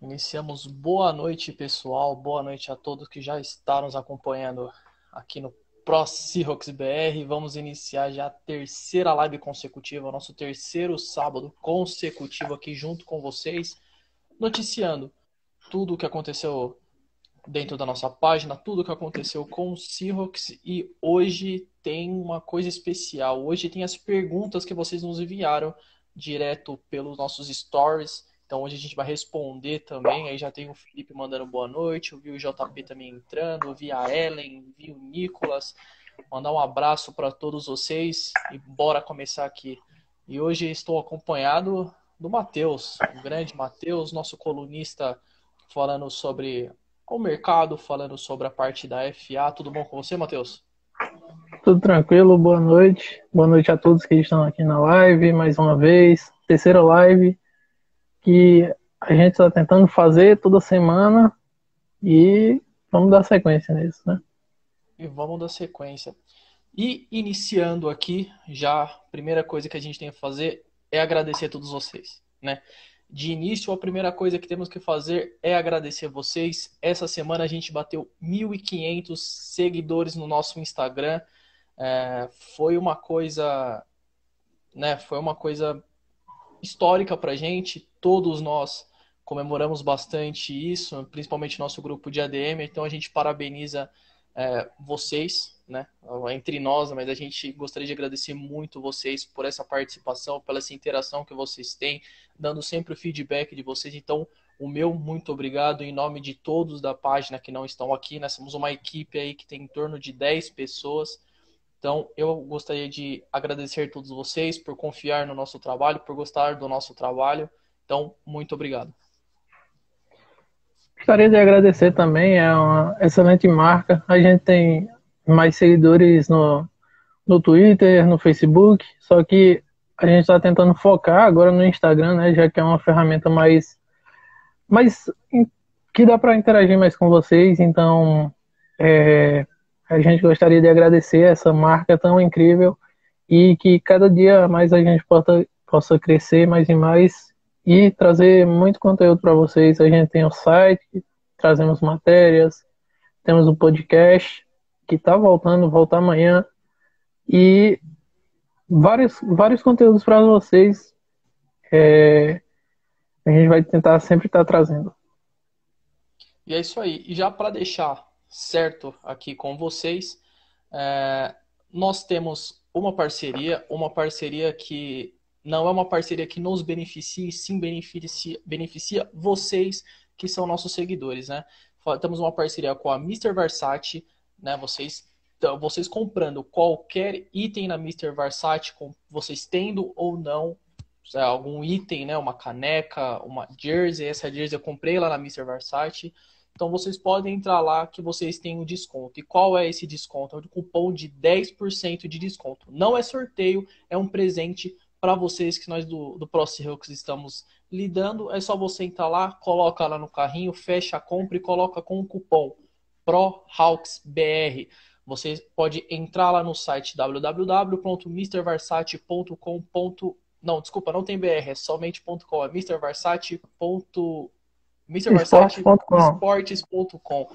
Iniciamos. Boa noite, pessoal. Boa noite a todos que já estão nos acompanhando aqui no Pro Seahawks BR. Vamos iniciar já a terceira live consecutiva, nosso terceiro sábado consecutivo aqui junto com vocês, noticiando tudo o que aconteceu dentro da nossa página, tudo o que aconteceu com o Seahawks. E hoje tem uma coisa especial. Hoje tem as perguntas que vocês nos enviaram direto pelos nossos stories. Então hoje a gente vai responder também. Aí já tem o Felipe mandando boa noite, eu vi o JP também entrando, eu vi a Ellen, vi o Nicolas. Mandar um abraço para todos vocês e bora começar aqui. E hoje estou acompanhado do Matheus, o grande Matheus, nosso colunista, falando sobre o mercado, falando sobre a parte da FA. Tudo bom com você, Matheus? Tudo tranquilo, boa noite. Boa noite a todos que estão aqui na live, mais uma vez. Terceira live que a gente está tentando fazer toda semana e vamos dar sequência nisso, né? E vamos dar sequência. E iniciando aqui, já a primeira coisa que a gente tem que fazer é agradecer a todos vocês, né? De início, a primeira coisa que temos que fazer é agradecer a vocês. Essa semana a gente bateu 1.500 seguidores no nosso Instagram. Foi uma coisa, né? Foi uma coisa histórica pra gente. Todos nós comemoramos bastante isso, principalmente nosso grupo de ADM. Então a gente parabeniza vocês, né, entre nós, mas a gente gostaria de agradecer muito vocês por essa participação, pela essa interação que vocês têm, dando sempre o feedback de vocês. Então, o meu muito obrigado em nome de todos da página que não estão aqui. Nós somos uma equipe aí que tem em torno de 10 pessoas. Então, eu gostaria de agradecer a todos vocês por confiar no nosso trabalho, por gostar do nosso trabalho. Então, muito obrigado. Gostaria de agradecer também, é uma excelente marca. A gente tem mais seguidores no Twitter, no Facebook, só que a gente está tentando focar agora no Instagram, né? Já que é uma ferramenta mais que dá para interagir mais com vocês. Então, é, a gente gostaria de agradecer essa marca tão incrível e que cada dia mais a gente possa crescer mais e mais e trazer muito conteúdo para vocês. A gente tem o site, trazemos matérias, temos o podcast que está voltando, volta amanhã e vários conteúdos para vocês. A gente vai tentar sempre estar trazendo. E é isso aí. E já para deixar certo aqui com vocês, é, nós temos uma parceria que não é uma parceria que nos beneficie, sim beneficia vocês que são nossos seguidores, né? Temos uma parceria com a Mister Versace, né? Vocês comprando qualquer item na Mister Versace, vocês tendo ou não algum item, né? Uma caneca, uma jersey. Essa jersey eu comprei lá na Mister Versace. Então vocês podem entrar lá que vocês têm um desconto. E qual é esse desconto? É um cupom de 10% de desconto. Não é sorteio, é um presente para vocês que nós do ProSeahawks estamos lidando. É só você entrar lá, coloca lá no carrinho, fecha a compra e coloca com o cupom ProHawksBR. Você pode entrar lá no site www.mrversace.com. Não, desculpa, não tem BR, é somente .com, é Esportes.com. misterversace.esportes.com.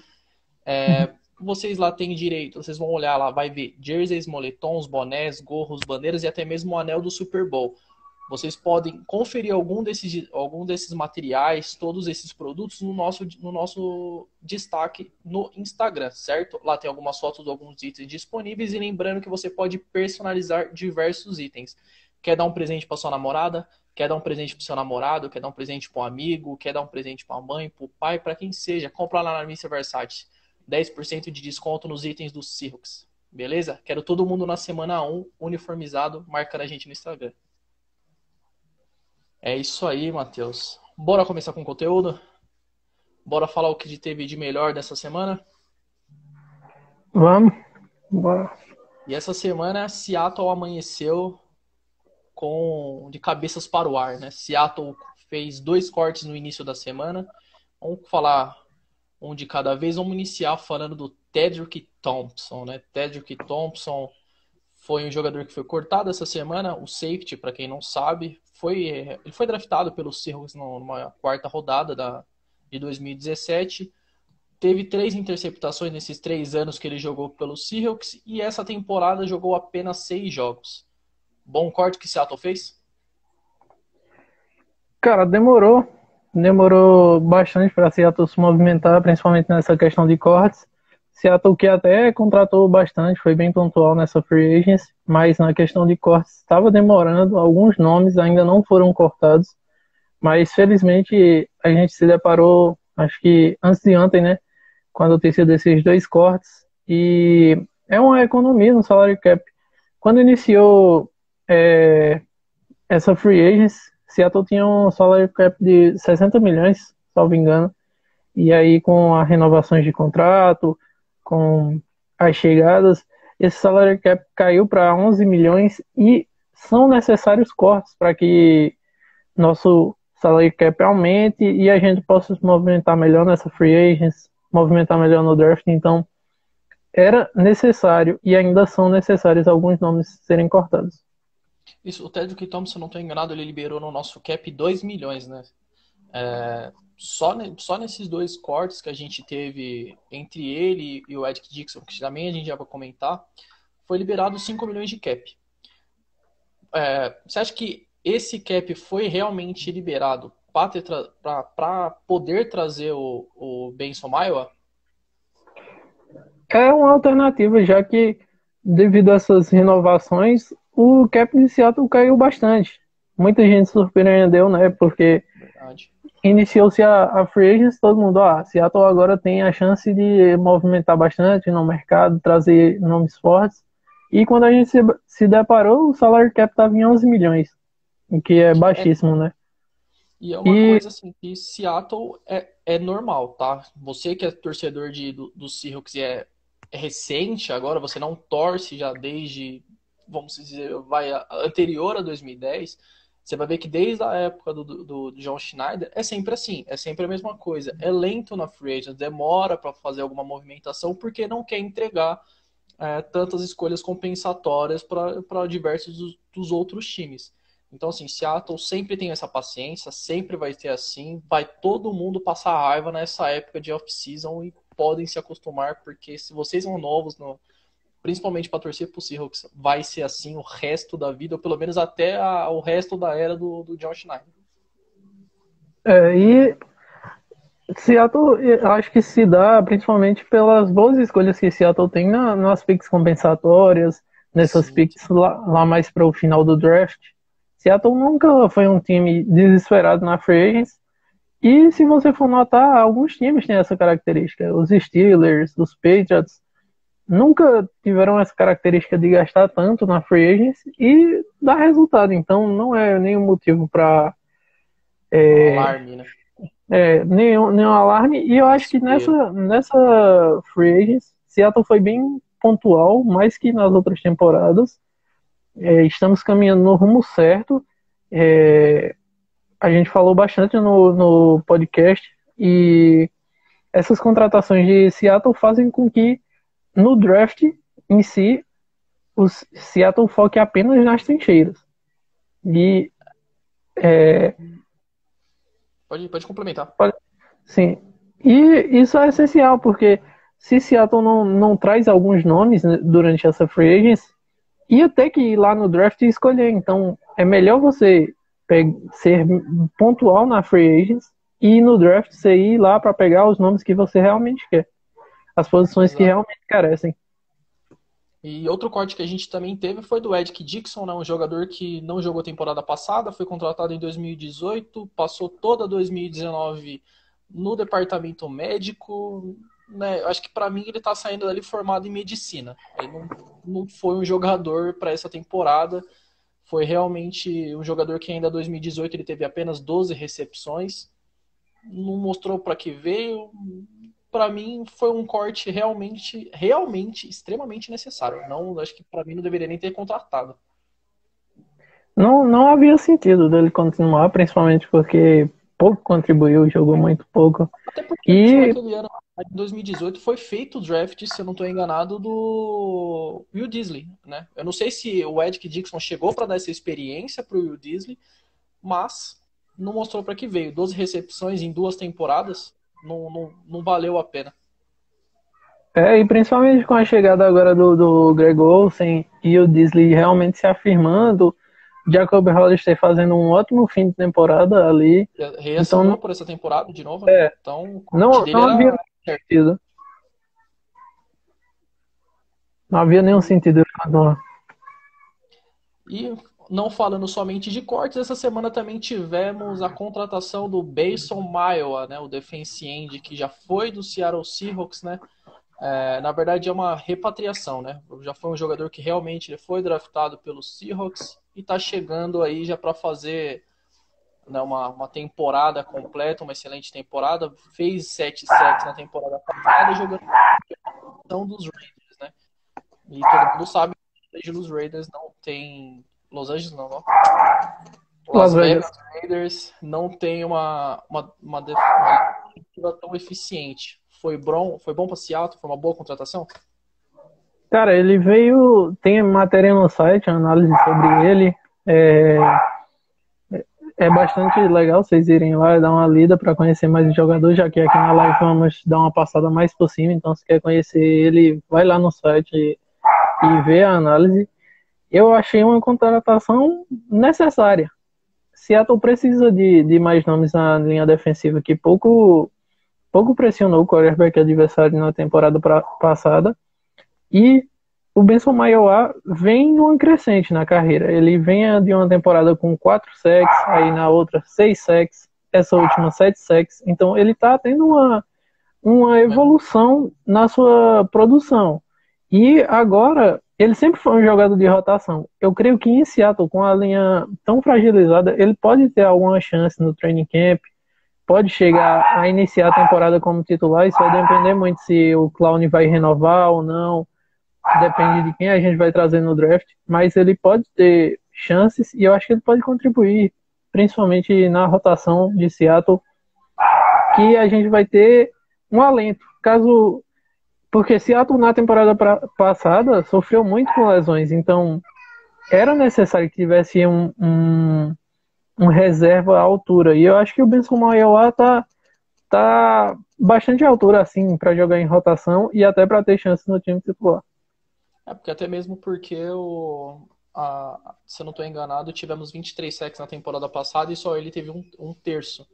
Vocês lá têm direito, vocês vão olhar lá, vai ver jerseys, moletons, bonés, gorros, bandeiras e até mesmo o anel do Super Bowl. Vocês podem conferir algum desses materiais, todos esses produtos no nosso destaque no Instagram, certo? Lá tem algumas fotos de alguns itens disponíveis e lembrando que você pode personalizar diversos itens. Quer dar um presente para sua namorada? Quer dar um presente para seu namorado? Quer dar um presente para um amigo? Quer dar um presente para a mãe, para o pai, para quem seja? Compra lá na Mr. Versace. 10% de desconto nos itens do Seahawks. Beleza? Quero todo mundo na semana 1, uniformizado, marcando a gente no Instagram. É isso aí, Matheus. Bora começar com o conteúdo? Bora falar o que teve de melhor dessa semana? Vamos, bora. E essa semana, Seattle amanheceu de cabeças para o ar, né? Seattle fez 2 cortes no início da semana. Vamos falar um de cada vez. Vamos iniciar falando do Tedrick Thompson, né? Tedrick Thompson foi um jogador que foi cortado essa semana, o safety, para quem não sabe, ele foi draftado pelo Seahawks numa quarta rodada de 2017. Teve 3 interceptações nesses 3 anos que ele jogou pelo Seahawks e essa temporada jogou apenas 6 jogos. Bom corte que Seattle fez? Cara, demorou bastante para Seattle se movimentar, principalmente nessa questão de cortes. Seattle que até contratou bastante, foi bem pontual nessa free agency, mas na questão de cortes estava demorando, alguns nomes ainda não foram cortados, mas felizmente a gente se deparou, acho que antes de ontem, né, com a notícia desses 2 cortes, e é uma economia no salary cap. Quando iniciou essa free agency, Seattle tinha um salary cap de 60 milhões, salvo engano. E aí, com as renovações de contrato, com as chegadas, esse salary cap caiu para 11 milhões e são necessários cortes para que nosso salary cap aumente e a gente possa se movimentar melhor nessa free agency, movimentar melhor no draft. Então, era necessário e ainda são necessários alguns nomes serem cortados. Isso, o Tedrick Thompson, se eu não estou enganado, ele liberou no nosso cap 2 milhões, né? Só nesses 2 cortes que a gente teve entre ele e o Eric Dixon, que também a gente já vai comentar, foi liberado 5 milhões de cap. Você acha que esse cap foi realmente liberado para poder trazer o Benson Maiowa? É uma alternativa, já que devido a essas renovações, o cap de Seattle caiu bastante. Muita gente surpreendeu, né? Porque Verdade. iniciou-se a free agency, todo mundo, Seattle agora tem a chance de movimentar bastante no mercado, trazer nomes fortes. E quando a gente se deparou, o salário cap estava em 11 milhões, o que é baixíssimo, né? E é uma coisa assim, que Seattle é normal, tá? Você que é torcedor do Seahawks e é recente agora, você não torce já desde, vamos dizer, anterior a 2010, você vai ver que desde a época do John Schneider é sempre assim, é sempre a mesma coisa. É lento na free agent, demora para fazer alguma movimentação porque não quer entregar tantas escolhas compensatórias para diversos dos outros times. Então, assim, Seattle sempre tem essa paciência, sempre vai ter assim, vai todo mundo passar raiva nessa época de off-season e podem se acostumar, porque se vocês são novos, principalmente para torcer pro Seahawks, vai ser assim o resto da vida, ou pelo menos até o resto da era do John Schneider. E Seattle, eu acho que se dá principalmente pelas boas escolhas que Seattle tem nas picks compensatórias, nessas Sim. picks lá mais para o final do draft. Seattle nunca foi um time desesperado na free agents. E se você for notar, alguns times têm essa característica. Os Steelers, os Patriots, nunca tiveram essa característica de gastar tanto na free agency e dar resultado. Então não é nenhum motivo para Alarme, né? nenhum alarme. E eu acho que nessa free agency, Seattle foi bem pontual, mais que nas outras temporadas. Estamos caminhando no rumo certo. A gente falou bastante no podcast e essas contratações de Seattle fazem com que no draft em si o Seattle foque apenas nas trincheiras. E Pode complementar. sim, e isso é essencial porque se Seattle não traz alguns nomes, né, durante essa free agency, ia ter que ir lá no draft e escolher. Então é melhor você ser pontual na free agency e no draft você ir lá para pegar os nomes que você realmente quer, as posições que realmente carecem. E outro corte que a gente também teve foi do Eric Dixon, né, um jogador que não jogou temporada passada, foi contratado em 2018, passou toda 2019 no departamento médico, né? Acho que para mim ele está saindo dali formado em medicina. Ele não foi um jogador para essa temporada, foi realmente um jogador que ainda em 2018 ele teve apenas 12 recepções, não mostrou para que veio. Para mim foi um corte realmente extremamente necessário. Não, acho que para mim não deveria nem ter contratado. Não havia sentido dele continuar, principalmente porque pouco contribuiu, jogou muito pouco. Até porque naquele ano, em 2018, foi feito o draft, se eu não estou enganado, do Will Disley, né? Eu não sei se o Eric Dixon chegou para dar essa experiência para o Will Disley, mas não mostrou para que veio. 12 recepções em 2 temporadas, não valeu a pena. E principalmente com a chegada agora do Greg Olsen e o Disley realmente se afirmando, Jacob Hollister fazendo um ótimo fim de temporada ali. Reassinou Então, por essa temporada de novo, né? Então o corte dele não havia era certo. sentido. Não havia nenhum sentido. E não falando somente de cortes, essa semana também tivemos a contratação do Bason Maiowa, né, o defense end que já foi do Seattle Seahawks, né? Na verdade é uma repatriação, né? Já foi um jogador que realmente ele foi draftado pelos Seahawks e está chegando aí já para fazer, né, uma temporada completa, uma excelente temporada. Fez 7 sacks na temporada passada jogando a dos Raiders, né? E todo mundo sabe que os Raiders não tem. Los Angeles não, ó. Las Vegas Raiders não tem uma defesa tão eficiente. Foi bom para Seattle? Foi uma boa contratação? Cara, ele veio. Tem matéria no site, análise sobre ele. É bastante legal vocês irem lá e dar uma lida para conhecer mais o jogador, já que aqui na live vamos dar uma passada mais por cima. Então, se quer conhecer ele, vai lá no site e vê a análise. Eu achei uma contratação necessária. Seattle precisa de mais nomes na linha defensiva, que pouco pressionou o quarterback adversário na temporada passada. E o Benson Maiowa vem numa crescente na carreira. Ele vem de uma temporada com 4 sacks, aí na outra 6 sacks, essa última 7 sacks. Então ele está tendo uma evolução na sua produção. E agora, ele sempre foi um jogador de rotação. Eu creio que em Seattle, com a linha tão fragilizada, ele pode ter alguma chance no training camp, pode chegar a iniciar a temporada como titular. Isso vai depender muito se o Clown vai renovar ou não. Depende de quem a gente vai trazer no draft. Mas ele pode ter chances e eu acho que ele pode contribuir, principalmente na rotação de Seattle, que a gente vai ter um alento. Porque Seattle na temporada passada sofreu muito com lesões, então era necessário que tivesse um reserva à altura. E eu acho que o Benson Maiowa tá bastante à altura assim para jogar em rotação e até para ter chance no time titular. Porque até mesmo porque se eu não estou enganado, tivemos 23 sacks na temporada passada e só ele teve um terço,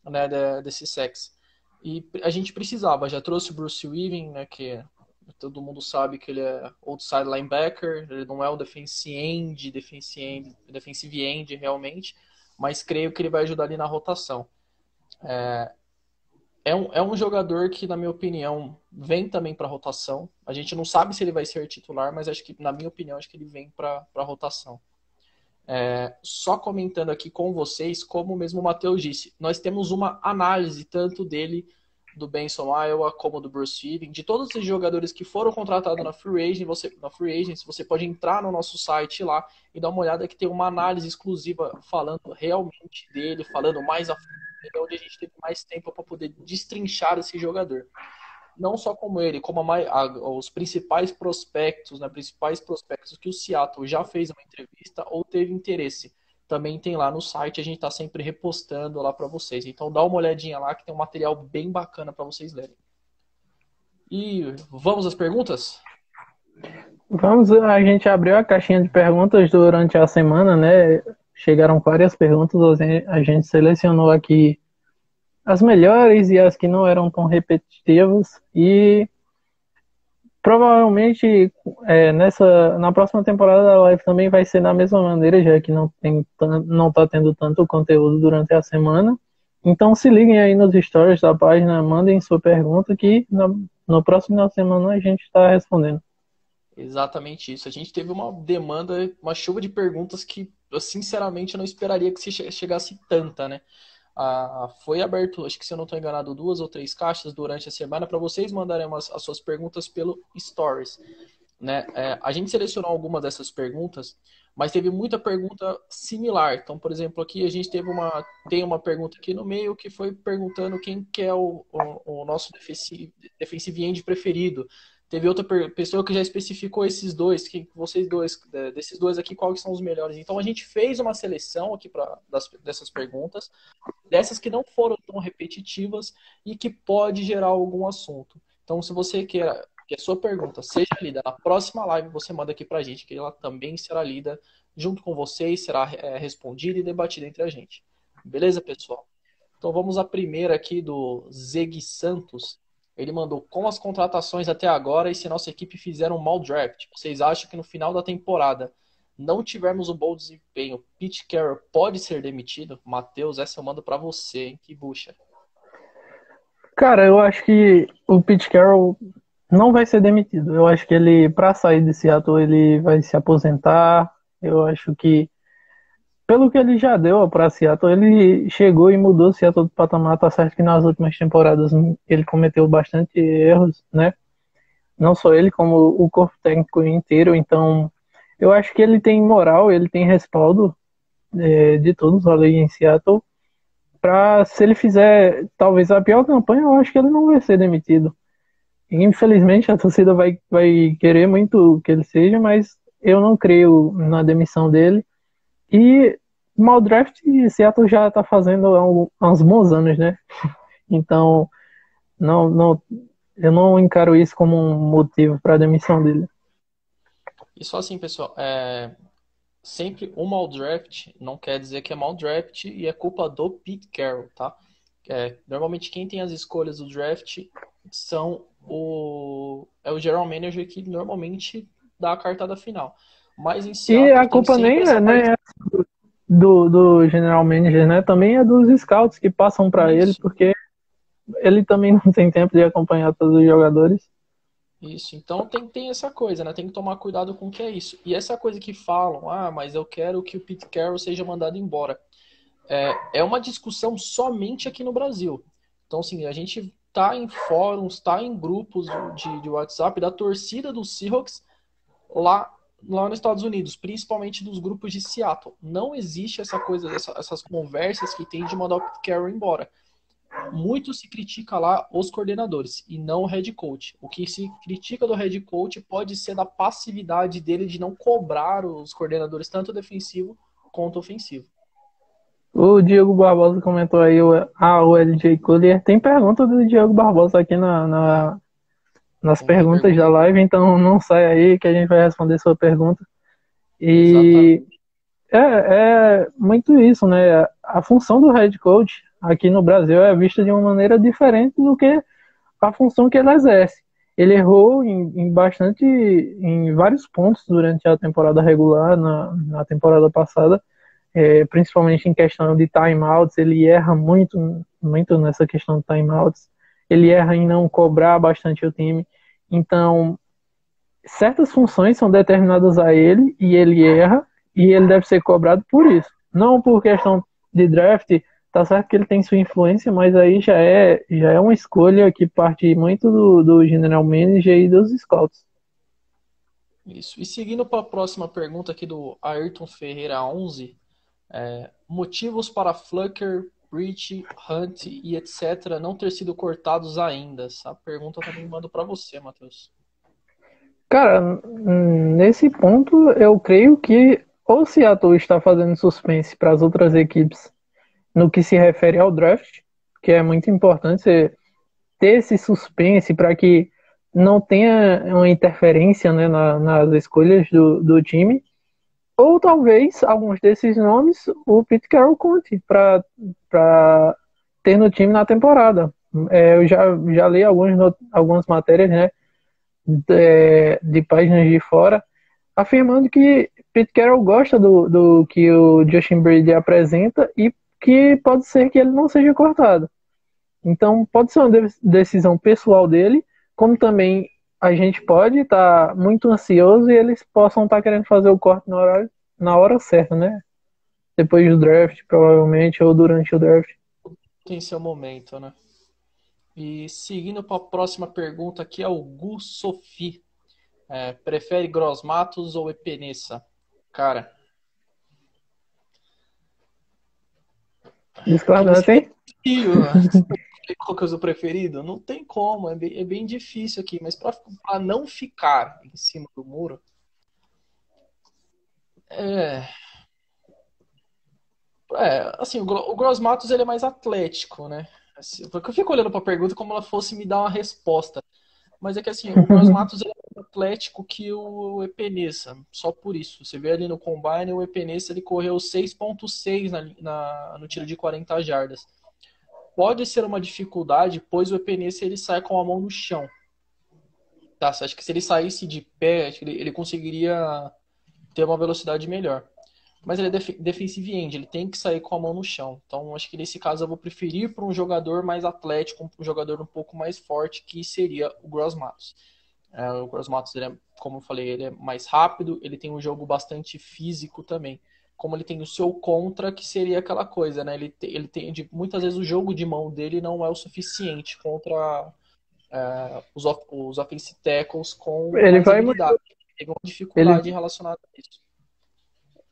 né, desses sacks. E a gente precisava, já trouxe o Bruce Weaving, né, que todo mundo sabe que ele é outside linebacker, ele não é o defensive end realmente, mas creio que ele vai ajudar ali na rotação. É um jogador que, na minha opinião, vem também para rotação. A gente não sabe se ele vai ser titular, mas acho que, na minha opinião, acho que ele vem para rotação. Só comentando aqui com vocês, como mesmo o Matheus disse, nós temos uma análise tanto dele, do Benson Maiowa, como do Bruce Weaving, de todos esses jogadores que foram contratados na Free Agency, você pode entrar no nosso site lá e dar uma olhada que tem uma análise exclusiva falando realmente dele, falando mais a fundo, onde a gente teve mais tempo para poder destrinchar esse jogador. Não só como ele, como os principais prospectos, né, principais prospectos que o Seattle já fez uma entrevista ou teve interesse. Também tem lá no site, a gente está sempre repostando lá para vocês. Então dá uma olhadinha lá que tem um material bem bacana para vocês lerem. E vamos às perguntas? Vamos, a gente abriu a caixinha de perguntas durante a semana, né? Chegaram várias perguntas, a gente selecionou aqui as melhores e as que não eram tão repetitivas e provavelmente na próxima temporada da live também vai ser da mesma maneira, já que não está tendo tanto conteúdo durante a semana. Então se liguem aí nos stories da página, mandem sua pergunta que no próximo final de semana a gente está respondendo. Exatamente isso. A gente teve uma demanda, uma chuva de perguntas que eu sinceramente não esperaria que chegasse tanta, né? Foi aberto, acho que se eu não estou enganado, 2 ou 3 caixas durante a semana para vocês mandarem as suas perguntas pelo Stories, né? A gente selecionou algumas dessas perguntas, mas teve muita pergunta similar. Então, por exemplo, aqui a gente tem uma pergunta aqui no meio que foi perguntando quem que é o nosso defensive end preferido. Teve outra pessoa que já especificou esses dois, que vocês dois, desses dois aqui, quais são os melhores. Então a gente fez uma seleção aqui dessas perguntas, dessas que não foram tão repetitivas e que pode gerar algum assunto. Então, se você quer que a sua pergunta seja lida na próxima live, você manda aqui pra gente, que ela também será lida junto com vocês, será respondida e debatida entre a gente. Beleza, pessoal? Então vamos à primeira aqui do Zeg Santos. Ele mandou: com as contratações até agora e se nossa equipe fizer um mau draft, vocês acham que no final da temporada não tivermos um bom desempenho, Pete Carroll pode ser demitido? Matheus, essa eu mando pra você, hein? Que bucha. Cara, eu acho que o Pete Carroll não vai ser demitido. Eu acho que ele, para sair de Seattle, ele vai se aposentar. Eu acho que, pelo que ele já deu para Seattle, ele chegou e mudou Seattle do patamar. Tá certo que nas últimas temporadas ele cometeu bastante erros, né? Não só ele, como o corpo técnico inteiro. Então, eu acho que ele tem moral, ele tem respaldo de todos ali em Seattle. Se ele fizer talvez a pior campanha, eu acho que ele não vai ser demitido. Infelizmente, a torcida vai querer muito que ele seja, mas eu não creio na demissão dele. E mal draft, Seattle já está fazendo há uns bons anos, né? Então, eu não encaro isso como um motivo para a demissão dele. E só assim, pessoal, sempre um mau draft não quer dizer que é mau draft e é culpa do Pete Carroll, tá? Normalmente quem tem as escolhas do draft são o general manager que normalmente dá a cartada final. Mas em E Seattle a tem culpa sempre nem essa parte. é do general manager, né? Também é dos scouts que passam para ele, Isso, porque ele também não tem tempo de acompanhar todos os jogadores. isso. Então tem essa coisa, né? Tem que tomar cuidado com o que é isso. E essa coisa que falam, mas eu quero que o Pete Carroll seja mandado embora. É uma discussão somente aqui no Brasil. Então, assim, a gente tá em fóruns, tá em grupos de WhatsApp da torcida do Seahawks lá nos Estados Unidos, principalmente dos grupos de Seattle. Não existe essa coisa, essas conversas que tem de mandar o Pete Carroll embora. Muito se critica lá os coordenadores e não o head coach. O que se critica do head coach pode ser da passividade dele de não cobrar os coordenadores, tanto defensivo quanto ofensivo. O Diego Barbosa comentou aí o LJ Collier. Tem pergunta do Diego Barbosa aqui nas Tem perguntas da pergunta. live, então não sai aí que a gente vai responder sua pergunta. E Exatamente. é muito isso, né? A função do head coach aqui no Brasil é vista de uma maneira diferente do que a função que ele exerce. Ele errou em vários pontos durante a temporada regular, na temporada passada, principalmente em questão de timeouts. Ele erra muito, muito nessa questão de timeouts. Ele erra em não cobrar bastante o time. Então, certas funções são determinadas a ele e ele erra e ele deve ser cobrado por isso. Não por questão de draft, tá certo que ele tem sua influência, mas aí já é uma escolha que parte muito do general manager e dos scouts. Isso. E seguindo para a próxima pergunta aqui do Ayrton Ferreira 11, motivos para Flucker, Breach, Hunt e etc. não ter sido cortados ainda? Essa pergunta eu também mando para você, Matheus. Cara, nesse ponto eu creio que o Seattle está fazendo suspense para as outras equipes no que se refere ao draft, que é muito importante você ter esse suspense para que não tenha uma interferência, né, nas escolhas do time. Ou talvez alguns desses nomes o Pete Carroll conte para ter no time na temporada. Eu já li algumas matérias, né, de páginas de fora afirmando que Pete Carroll gosta do que o Justin Brady apresenta e que pode ser que ele não seja cortado. Então, pode ser uma decisão pessoal dele, como também a gente pode estar muito ansioso e eles possam estar querendo fazer o corte na hora certa, né? Depois do draft, provavelmente, ou durante o draft. Tem seu momento, né? E seguindo para a próxima pergunta aqui é o Gu Sofi. Prefere Gross Matos ou Epenesa? Cara, Discordância, hein? respeito. qual que é o seu preferido? Não tem como, é bem difícil aqui, mas para não ficar em cima do muro, é, assim, o Gross Matos ele é mais atlético, né? Assim, porque eu fico olhando para a pergunta como ela fosse me dar uma resposta. Mas é que assim, o Gross Matos ele é mais atlético que o Epenesa, só por isso. Você vê ali no Combine, o Epenesa ele correu 6,6 no tiro de 40 jardas. Pode ser uma dificuldade, pois o Epenesa ele sai com a mão no chão. Tá? Acho que se ele saísse de pé, acho que ele conseguiria ter uma velocidade melhor. Mas ele é defensive end, ele tem que sair com a mão no chão. Então, acho que nesse caso eu vou preferir para um jogador mais atlético, um jogador um pouco mais forte, que seria o Gross Matos. O Gross Matos, ele é, como eu falei, ele é mais rápido, ele tem um jogo bastante físico também. Como ele tem o seu contra, que seria aquela coisa, né? Ele tem muitas vezes o jogo de mão dele não é o suficiente contra os offensive tackles com Ele mais vai muito. habilidade. Teve uma Ele, dificuldade relacionada a isso.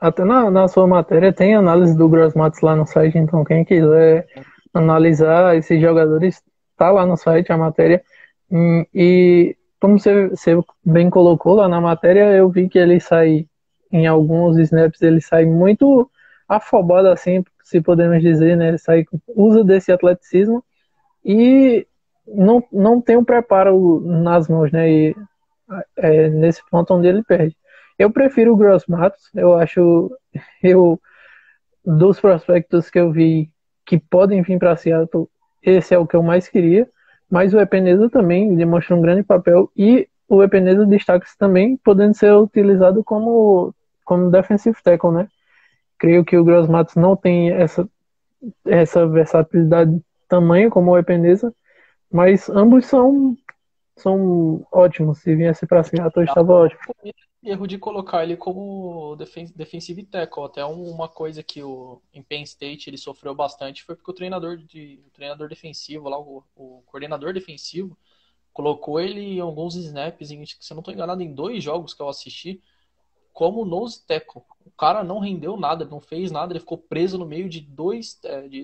até na sua matéria tem análise do Gross Matos lá no site, então quem quiser analisar esses jogadores, tá lá no site a matéria. E como você bem colocou lá na matéria, eu vi que ele sai, em alguns snaps, ele sai muito afobado, assim, se podemos dizer, né? Ele sai, usa desse atleticismo e não tem um preparo nas mãos, né? E nesse ponto onde ele perde. Eu prefiro o Gross Matos, eu acho, eu dos prospectos que eu vi que podem vir para Seattle, esse é o que eu mais queria, mas o Epenesa também demonstra um grande papel e o Epenesa destaca-se também podendo ser utilizado como defensive tackle, né? Creio que o Gross Matos não tem essa versatilidade tamanho como o Epenesa, mas ambos são ótimos. Se viesse para Seattle, estava ótimo. Erro de colocar ele como defensive tackle. Até uma coisa que em Penn State ele sofreu bastante foi porque o treinador defensivo, lá, o coordenador defensivo, colocou ele em alguns snaps, se eu não estou enganado, em 2 jogos que eu assisti, como nose tackle. O cara não rendeu nada, não fez nada, ele ficou preso no meio de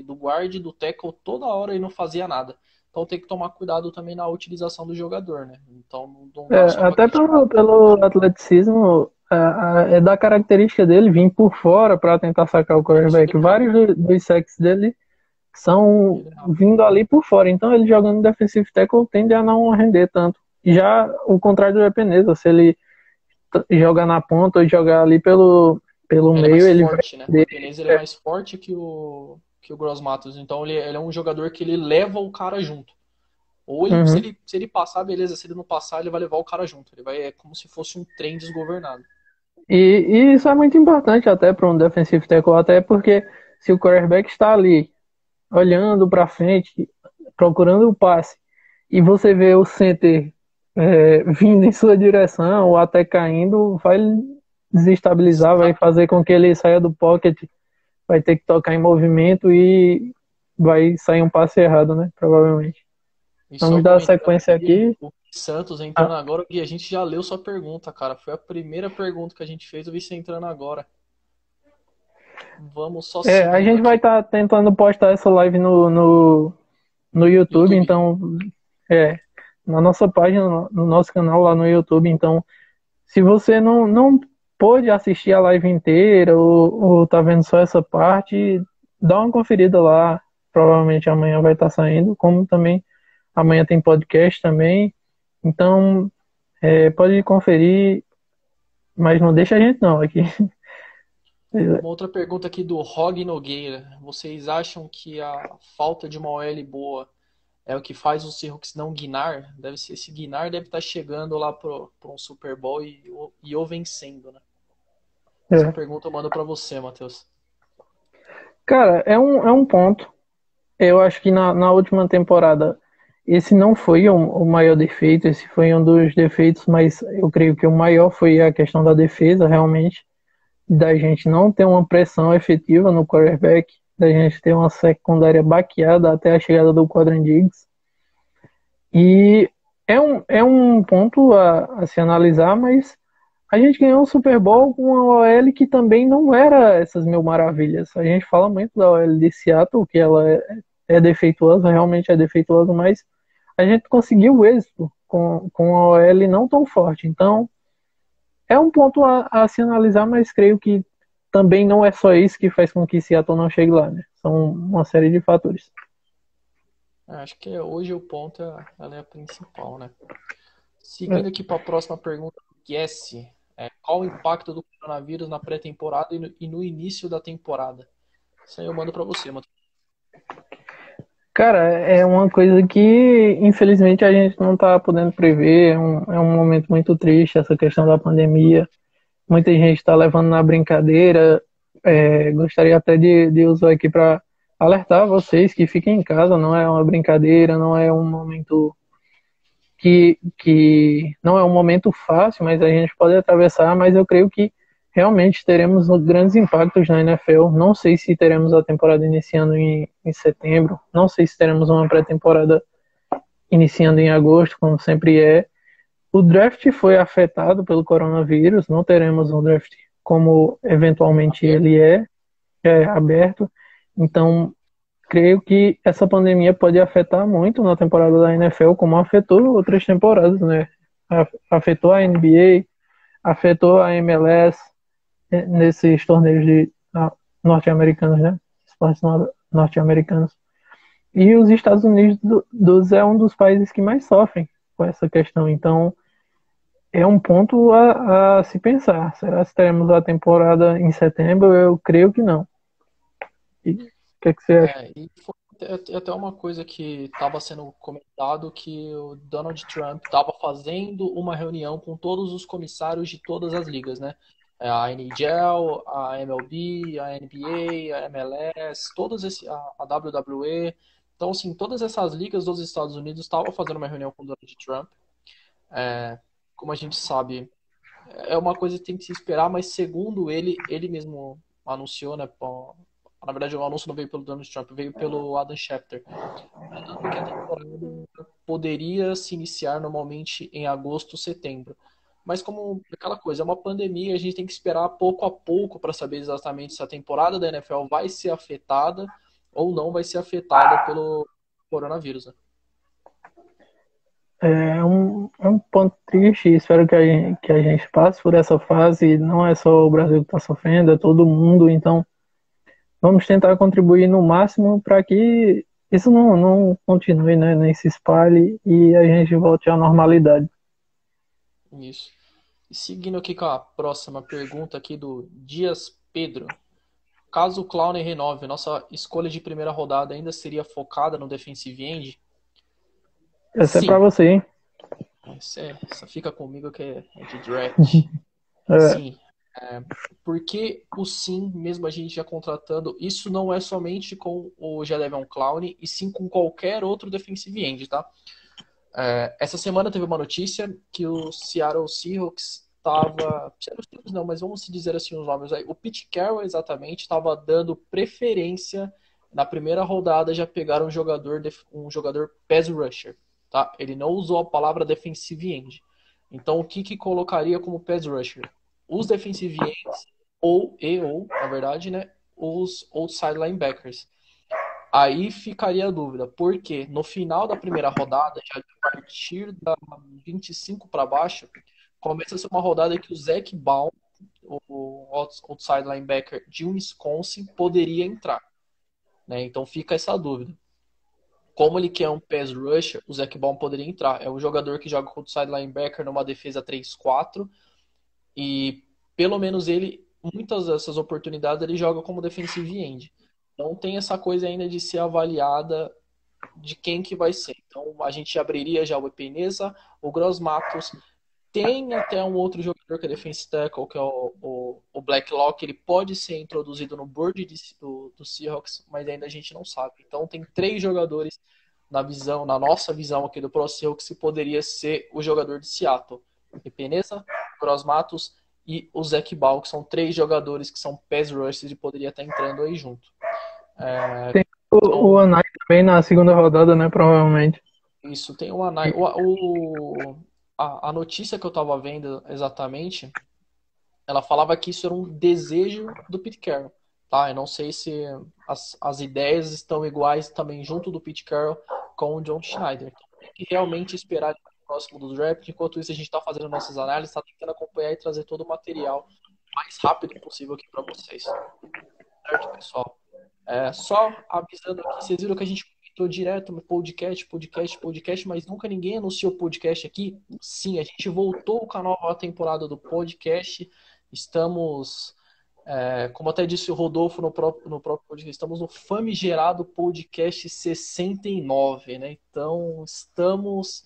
do guard e do tackle toda hora e não fazia nada. Então tem que tomar cuidado também na utilização do jogador, né? Então não dá só para Até criticar. pelo atleticismo, é da característica dele vir por fora para tentar sacar o quarterback. Vários dos sacks dele são vindo ali por fora. Então ele jogando defensive tackle tende a não render tanto. Já o contrário do Epenesa, se ele jogar na ponta ou jogar ali pelo meio, ele vai forte, né? O Epenesa ele é mais forte que o Gross Matos. Então ele é um jogador que ele leva o cara junto. Ou se ele passar, beleza. Se ele não passar, ele vai levar o cara junto. É como se fosse um trem desgovernado. E isso é muito importante até para um defensive tackle, até porque se o quarterback está ali olhando para frente, procurando o passe, e você vê o center vindo em sua direção ou até caindo, vai desestabilizar, vai fazer com que ele saia do pocket, vai ter que tocar em movimento e vai sair um passe errado, né? Provavelmente. E Vamos dar sequência aqui. O Santos entrando agora, e a gente já leu sua pergunta, cara. Foi a primeira pergunta que a gente fez, eu vi você entrando agora. Vamos só seguindo a gente vai estar tentando postar essa live no YouTube, então na nossa página, no nosso canal lá no YouTube. Então, se você não pôde assistir a live inteira ou tá vendo só essa parte, dá uma conferida lá. Provavelmente amanhã vai estar saindo, como também amanhã tem podcast também. Então, pode conferir, mas não deixa a gente não aqui. Uma outra pergunta aqui do Rog Nogueira. Vocês acham que a falta de uma OL boa é o que faz o Seahawks não guinar? Esse guinar deve estar chegando lá para um Super Bowl e ou vencendo, né? Essa pergunta eu mando para você, Matheus. Cara, é um ponto. Eu acho que na última temporada esse não foi o maior defeito, esse foi um dos defeitos, mas eu creio que o maior foi a questão da defesa, realmente, da gente não ter uma pressão efetiva no quarterback, da gente ter uma secundária baqueada até a chegada do Quadran Diggs. E é um ponto a se analisar, mas a gente ganhou um Super Bowl com uma OL que também não era essas mil maravilhas. A gente fala muito da OL de Seattle, que ela é defeituosa, realmente é defeituosa, mas a gente conseguiu o êxito com a OL não tão forte. Então, é um ponto a se analisar, mas creio que também não é só isso que faz com que Seattle não chegue lá, né? São uma série de fatores. Acho que hoje o ponto ela é a principal, né? É, Seguindo aqui para a próxima pergunta, Guess, qual o impacto do coronavírus na pré-temporada e no início da temporada? Isso aí eu mando para você, mano. cara, é uma coisa que infelizmente a gente não está podendo prever. É um momento muito triste essa questão da pandemia. Muita gente está levando na brincadeira. Gostaria até de usar aqui para alertar vocês que fiquem em casa. Não é uma brincadeira, não é um momento que não é um momento fácil, mas a gente pode atravessar. Mas eu creio que realmente teremos grandes impactos na NFL. Não sei se teremos a temporada iniciando em setembro, não sei se teremos uma pré-temporada iniciando em agosto, como sempre é. O draft foi afetado pelo coronavírus, não teremos um draft como eventualmente ele é aberto. Então, creio que essa pandemia pode afetar muito na temporada da NFL, como afetou outras temporadas, né? Afetou a NBA, afetou a MLS nesses torneios norte-americanos, né? Esportes norte-americanos. E os Estados Unidos é um dos países que mais sofrem com essa questão. Então, é um ponto a se pensar. Será que teremos a temporada em setembro? Eu creio que não. E o que é que você acha? E foi até uma coisa que estava sendo comentado que o Donald Trump estava fazendo uma reunião com todos os comissários de todas as ligas, né? A NHL, a MLB, a NBA, a MLS, a WWE. Então, assim, todas essas ligas dos Estados Unidos estavam fazendo uma reunião com o Donald Trump. Como a gente sabe, é uma coisa que tem que se esperar, mas segundo ele mesmo anunciou, né? Na verdade, o anúncio não veio pelo Donald Trump, veio pelo Adam Schefter, falando que a temporada poderia se iniciar normalmente em agosto, setembro. Mas como aquela coisa, é uma pandemia, a gente tem que esperar pouco a pouco para saber exatamente se a temporada da NFL vai ser afetada ou não vai ser afetada pelo coronavírus, né? É um ponto triste. Espero que a gente passe por essa fase. Não é só o Brasil que está sofrendo, é todo mundo. Então, vamos tentar contribuir no máximo para que isso não continue, né, nem se espalhe e a gente volte à normalidade. Isso. E seguindo aqui com a próxima pergunta aqui do Dias Pedro. Caso o Clowney renove, nossa escolha de primeira rodada ainda seria focada no defensive end? Essa é para Sim. você, hein? Essa fica comigo que é de draft. É, Sim. Porque o sim, mesmo a gente já contratando, isso não é somente com o Jadavion Clowney, e sim com qualquer outro defensive end, tá? Essa semana teve uma notícia que o Seattle Seahawks estava. Seattle Seahawks não, mas vamos se dizer assim os nomes aí. O Pete Carroll exatamente estava dando preferência na primeira rodada já pegar um jogador pass rusher, tá? Ele não usou a palavra defensive end. Então o que colocaria como pass rusher? Os defensive ends ou na verdade, né, os outside linebackers. Aí ficaria a dúvida, porque no final da primeira rodada, já a partir da 25 para baixo, começa a ser uma rodada que o Zac Baun, o outside linebacker de Wisconsin, poderia entrar, né? Então fica essa dúvida. Como ele quer um pass rusher, o Zac Baun poderia entrar. É um jogador que joga com outside linebacker numa defesa 3-4 e pelo menos ele, muitas dessas oportunidades, ele joga como defensive end. Então tem essa coisa ainda de ser avaliada de quem que vai ser. Então a gente abriria já o Epenesa, o Gross Matos, tem até um outro jogador que é defensive tackle, que é o Blacklock, ele pode ser introduzido no board do Seahawks, mas ainda a gente não sabe. Então tem três jogadores na nossa visão aqui do Pro Seahawks, que poderia ser o jogador de Seattle. Epenesa, Gross Matos e o Zac Ball, que são três jogadores que são pass rushers e poderia estar entrando aí junto. tem o Então, Anai também na segunda rodada, né? Provavelmente. isso, tem uma. A notícia que eu estava vendo exatamente, ela falava que isso era um desejo do Pete Carroll. tá? Eu não sei se as ideias estão iguais também junto do Pete Carroll com o John Schneider. Então, tem que realmente esperar o próximo do draft. Enquanto isso, a gente está fazendo nossas análises, está tentando acompanhar e trazer todo o material o mais rápido possível aqui para vocês. Certo, pessoal? Só avisando aqui, vocês viram que a gente comentou direto no podcast, mas nunca ninguém anunciou podcast aqui. Sim, a gente voltou com a nova temporada do podcast. Estamos, como até disse o Rodolfo no próprio podcast, estamos no famigerado podcast 69, né? Então, estamos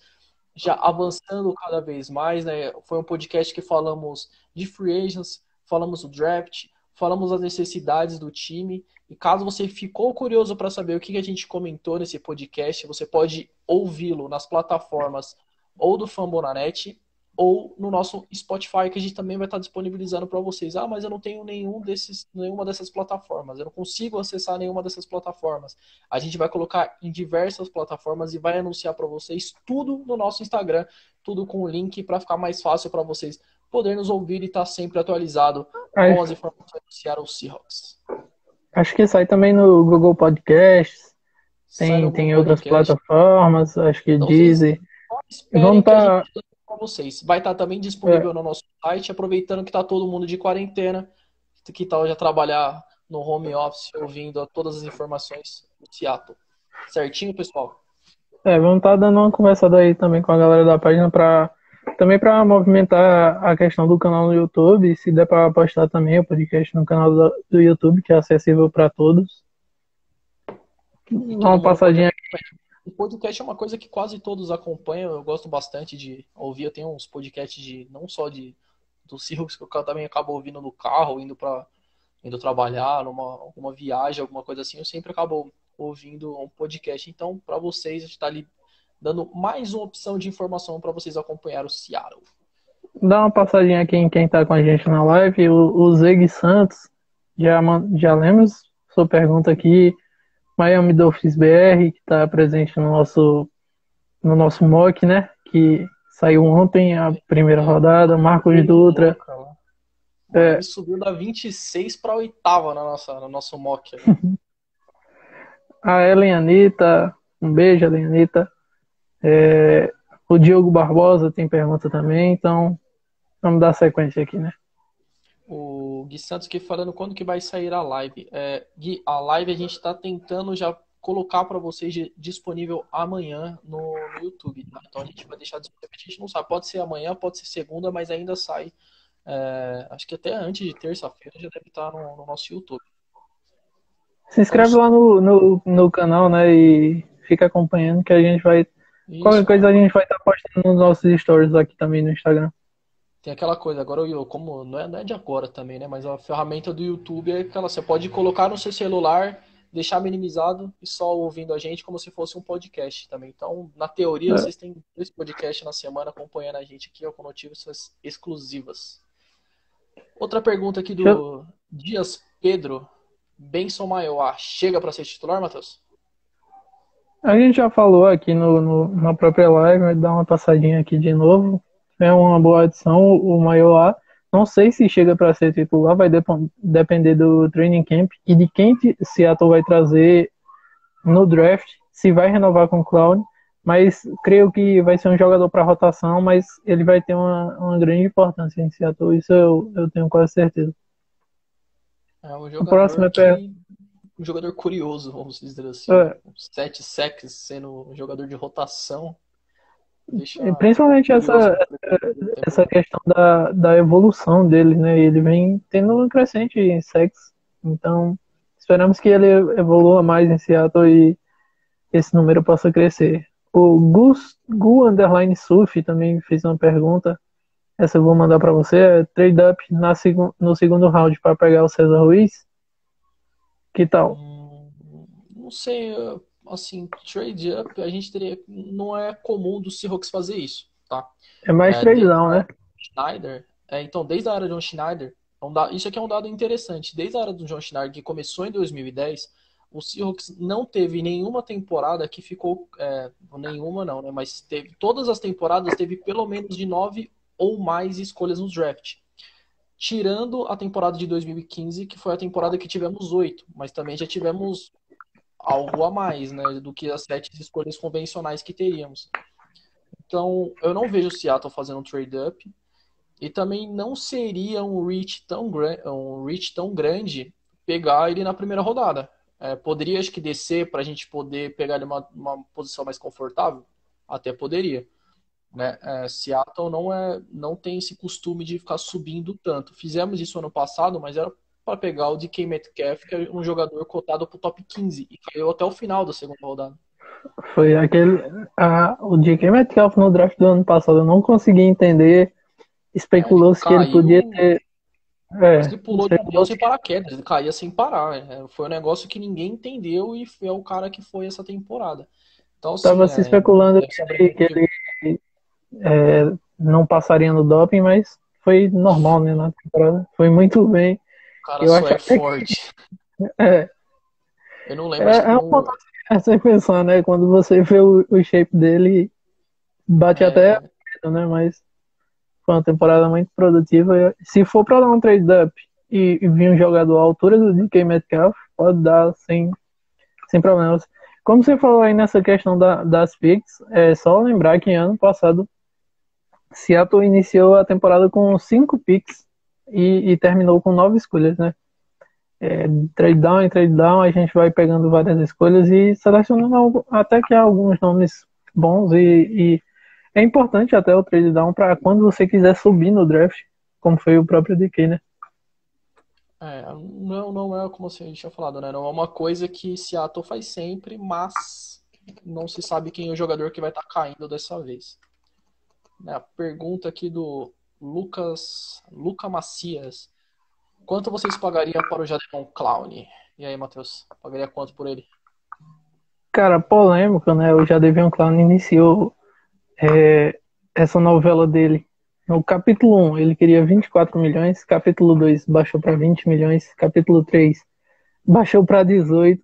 já avançando cada vez mais, né? Foi um podcast que falamos de free agents, falamos do draft, falamos das necessidades do time. E caso você ficou curioso para saber o que a gente comentou nesse podcast, você pode ouvi-lo nas plataformas ou do Fambonanet ou no nosso Spotify, que a gente também vai estar disponibilizando para vocês. Ah, mas eu não tenho nenhuma dessas plataformas, eu não consigo acessar nenhuma dessas plataformas. A gente vai colocar em diversas plataformas e vai anunciar para vocês tudo no nosso Instagram, tudo com o link para ficar mais fácil para vocês poderem nos ouvir e estar sempre atualizado com as informações do Seattle Seahawks. Acho que sai também no Google Podcasts, Sai no tem Google outras Podcast. plataformas, acho que Então, Deezer. esperem Vamos que a gente estar. para vocês. Vai estar também disponível no nosso site, aproveitando que está todo mundo de quarentena, que tal já trabalhar no home office, ouvindo todas as informações do Seattle. Certinho, pessoal? Vamos estar dando uma conversada aí também com a galera da página também para movimentar a questão do canal no YouTube, se der para postar também o podcast no canal do YouTube, que é acessível para todos. Dá uma passadinha aqui. O podcast é uma coisa que quase todos acompanham. Eu gosto bastante de ouvir. Eu tenho uns podcasts não só do Seahawks, que eu também acabo ouvindo no carro, indo trabalhar, alguma viagem, alguma coisa assim. Eu sempre acabo ouvindo um podcast. Então, para vocês, a gente está ali dando mais uma opção de informação para vocês acompanhar o Seattle. Dá uma passadinha aqui em quem está com a gente na live. O Zeg Santos, já lemos sua pergunta aqui. Miami Dolphins BR, que está presente no nosso mock, né? Que saiu ontem, a primeira rodada. Marcos Dutra. Ele subiu da 26 para a 8ª no nosso mock. A Ellen Anitta, um beijo, Ellen Anitta. O Diogo Barbosa tem pergunta também, então vamos dar sequência aqui, né? O Gui Santos aqui falando quando que vai sair a live. Gui, a live a gente está tentando já colocar para vocês disponível amanhã no YouTube, tá? Então a gente vai deixar disponível. A gente não sabe, pode ser amanhã, pode ser segunda, mas ainda sai. Acho que até antes de terça-feira já deve estar no nosso YouTube. Se inscreve lá no canal, né? E fica acompanhando que a gente vai. Qualquer coisa a gente vai estar postando nos nossos stories aqui também no Instagram. Tem aquela coisa, agora como não é de agora também, né? Mas a ferramenta do YouTube é aquela, você pode colocar no seu celular, deixar minimizado e só ouvindo a gente como se fosse um podcast também. Então, na teoria, vocês têm 2 podcasts na semana acompanhando a gente aqui, com notícias exclusivas. Outra pergunta aqui do Dias Pedro. Benson Maior, chega para ser titular, Matheus? A gente já falou aqui na própria live, vai dar uma passadinha aqui de novo. É uma boa adição, o Maior. Não sei se chega para ser titular, vai depender do training camp e de quem Seattle vai trazer no draft, se vai renovar com o Clown, mas creio que vai ser um jogador para rotação, mas ele vai ter uma grande importância em Seattle, isso eu tenho quase certeza. Um jogador curioso, vamos dizer assim. 7 sacks sendo um jogador de rotação. Principalmente essa questão da evolução dele, né? Ele vem tendo um crescente em sacks, então esperamos que ele evolua mais em Seattle e esse número possa crescer. O Gu_Suf também fez uma pergunta, essa eu vou mandar para você, trade up no segundo round para pegar o César Ruiz? Que tal? Não sei, assim, trade up, a gente teria. Não é comum do Seahawks fazer isso, tá? É mais trade down, né? Schneider, então, desde a era do John Schneider, isso aqui é um dado interessante. Desde a era do John Schneider, que começou em 2010, o Seahawks não teve nenhuma temporada que ficou. Nenhuma não, né? Mas todas as temporadas teve pelo menos de 9 ou mais escolhas no draft. tirando a temporada de 2015, que foi a temporada que tivemos 8, mas também já tivemos algo a mais, né, do que as 7 escolhas convencionais que teríamos. Então, eu não vejo o Seattle fazendo um trade-up, e também não seria um reach tão grande pegar ele na primeira rodada. Poderia, acho que, descer para a gente poder pegar ele uma posição mais confortável? Até poderia. Né? Seattle não tem esse costume de ficar subindo tanto. Fizemos isso ano passado, mas era para pegar o DK Metcalf, que é um jogador cotado para o top 15, e caiu até o final da segunda rodada. Foi o DK Metcalf no draft do ano passado, eu não consegui entender. Ele Especulou-se que ele podia caiu. ter. Ele pulou de avião sem paraquedas, ele caía sem parar. Foi um negócio que ninguém entendeu e é o cara que foi essa temporada. Então, Estava assim, se especulando deve saber que ele não passaria no doping, mas foi normal, né, na temporada. Foi muito bem. o cara Eu só acho é até forte. é, Eu não lembro, acho que um ponto a se pensar, né? Quando você vê o shape dele, bate até é, medo, né? Mas foi uma temporada muito produtiva. Se for para dar um trade-up e vir um jogador à altura do DK Metcalf, pode dar sem problemas. Como você falou aí nessa questão das picks, é só lembrar que ano passado Seattle iniciou a temporada com 5 picks e terminou com 9 escolhas, né? Trade down em trade down, a gente vai pegando várias escolhas e selecionando até que há alguns nomes bons e é importante até o trade down para quando você quiser subir no draft, como foi o próprio DK, né? não é como você tinha falado, né? Não é uma coisa que Seattle faz sempre, mas não se sabe quem é o jogador que vai estar caindo dessa vez. A pergunta aqui do Luca Macias. Quanto vocês pagariam para o Jadeveon Clown? E aí, Matheus? Pagaria quanto por ele? Cara, polêmico, né? O Jadeveon Clown iniciou essa novela dele. No capítulo 1, ele queria 24 milhões, capítulo 2 baixou para 20 milhões, capítulo 3 baixou para 18.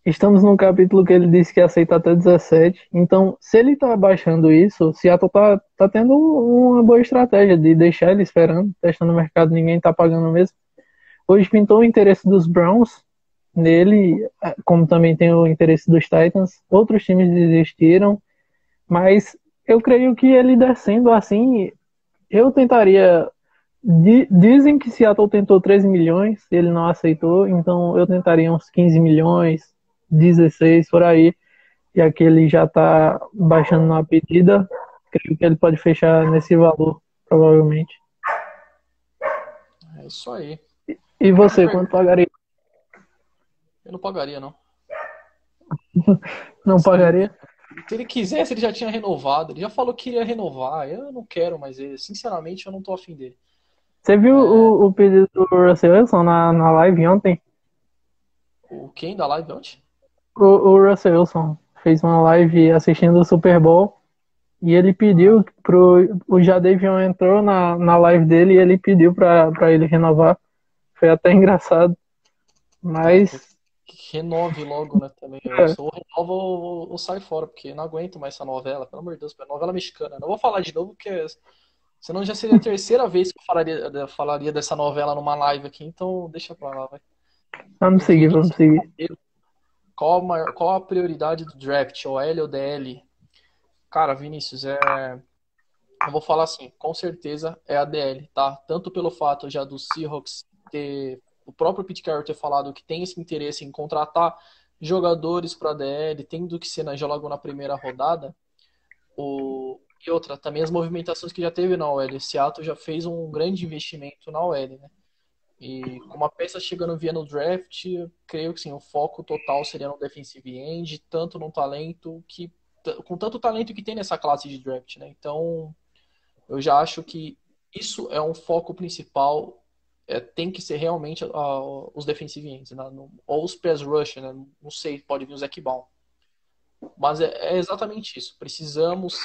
Estamos num capítulo que ele disse que aceita até 17. Então, se ele tá baixando isso, o Seattle tá tendo uma boa estratégia de deixar ele esperando, testando o mercado, ninguém tá pagando mesmo. Hoje pintou o interesse dos Browns nele, como também tem o interesse dos Titans. Outros times desistiram, mas eu creio que ele descendo assim, eu tentaria. Dizem que Seattle tentou 13 milhões, ele não aceitou, então eu tentaria uns 15 milhões, 16 por aí, e aqui ele já está baixando na pedida, creio que ele pode fechar nesse valor, provavelmente. É isso aí. E você, quanto pagaria? Eu não pagaria, não. Não pagaria? Se ele quisesse, ele já tinha renovado. Ele já falou que iria renovar. Eu não quero mais ele. Sinceramente, eu não tô afim dele. Você viu o pedido do Russell Wilson na live ontem? O quem da live ontem? O Russell Wilson fez uma live assistindo o Super Bowl e ele pediu o Jadeveon entrou na live dele e ele pediu pra ele renovar. Foi até engraçado. Mas. Renove logo, né? Também. Eu sou renova ou sai fora, porque não aguento mais essa novela. Pelo amor de Deus, novela mexicana. Não vou falar de novo, porque senão já seria a terceira vez que eu falaria dessa novela numa live aqui. Então deixa pra lá, vai. Vamos seguir. Qual a prioridade do draft? OL ou DL? Cara, Vinícius, eu vou falar assim, com certeza é a DL, tá? Tanto pelo fato já do Seahawks ter, o próprio Pete Carroll ter falado que tem esse interesse em contratar jogadores para DL, tendo que ser já logo na primeira rodada. E outra, também as movimentações que já teve na OL. Seattle já fez um grande investimento na OL, né? E com uma peça chegando via no draft, eu creio que sim, o foco total seria no defensive end, tanto no talento com tanto talento que tem nessa classe de draft, né? Então, eu já acho que isso é um foco principal. Tem que ser realmente os defensive ends, né? Ou os pass rush, né? Não sei, pode vir o Zac Baun. Mas é exatamente isso. Precisamos